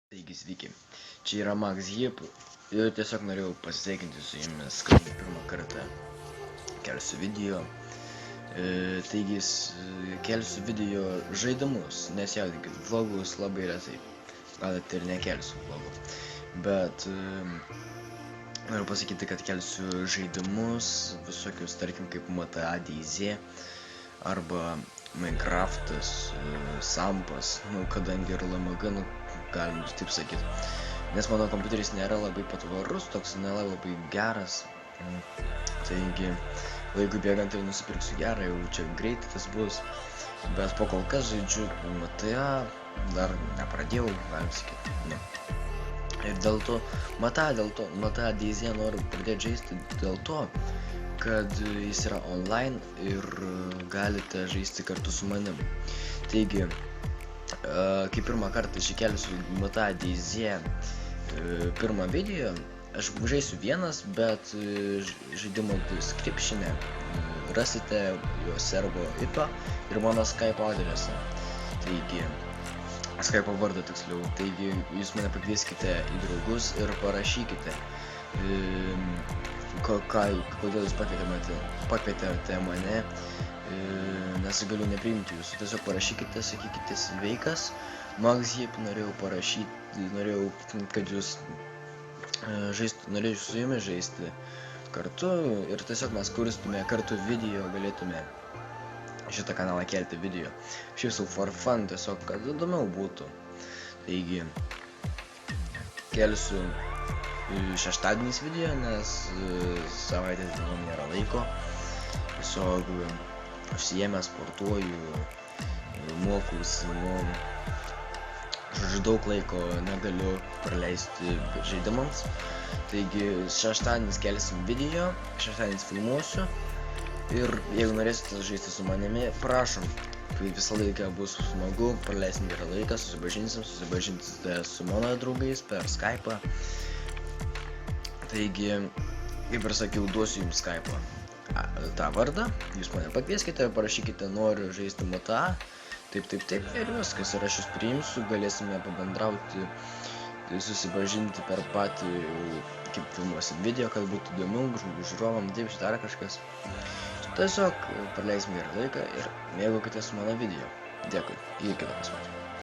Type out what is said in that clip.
Taigi sveiki, čia yra Max Hip ir tiesiog norėjau pasisveikinti su jumis, kad pirmą kartą kelsiu video. Taigi kelsiu video žaidimus, nesijaudinkit, vlogus labai retai, gal ir nekelsiu vlogų, bet noriu pasakyti, kad kelsiu žaidimus, visokius, tarkim, kaip MTA DayZ arba Minecraftas, Sampas, kadangi ir LMG, galim ir taip sakyti, nes mano kompiuteris nėra labai patvarus, toks nėra labai geras, taigi laikui bėgant ir nusipirksiu gerą, jau čia greitai tas bus, bet po kol kas žaidžiu MTA, dar nepradėjau, galim sakyti, ir dėl to MTA DayZ noriu pradėti žaisti dėl to, kad jis yra online ir galite žaisti kartu su manim. Taigi, kai pirmą kartą iškelsiu MTA DayZ pirmą video, aš žaisiu vienas, bet žaidimo description'e rasite jo servo IP ir mano Skype adresą. Taigi, Skype vardą tiksliau. Taigi, jūs mane pakvieskite į draugus ir parašykite, kodėl jūs pakvietėte mane, nes galiu nepriimti jūsų. Tiesiog parašykite, sakykite sveikas, Max Hip, norėjau, kad jūs norėčiau su jumis žaisti kartu ir tiesiog mes kurstume kartu video, galėtume šitą kanalą kelti video. Šiaip sau for fun, tiesiog, kad įdomiau būtų. Taigi, kelsiu šeštadieniais video, nes savaitės dienom nėra laiko. Tiesiog užsiėmęs, sportuoju, mokausi, žodžiu, daug laiko negaliu praleisti žaidimams. Taigi šeštadienis kelsim video, šeštadienis filmuosiu ir jeigu norėsite žaisti su manimi, prašom. Visą laiką bus smagu, praleisim gerą laiką, susipažinsite su mano draugais per Skype'ą. Taigi, kaip ir sakiau, duosiu jums Skype'ą tą vardą, jūs mane pakvieskite, parašykite noriu žaisti MTA, taip, ir viskas, ir aš jūs priimsiu, galėsime pabendrauti, susipažinti per patį, kaip filmuosim video, kad būtų įdomiau žiūrovam, taip, dar kažkas. Tiesiog praleisime gerą laiką ir mėgaukitės mano video. Dėkui, iki kitos pasimatymų.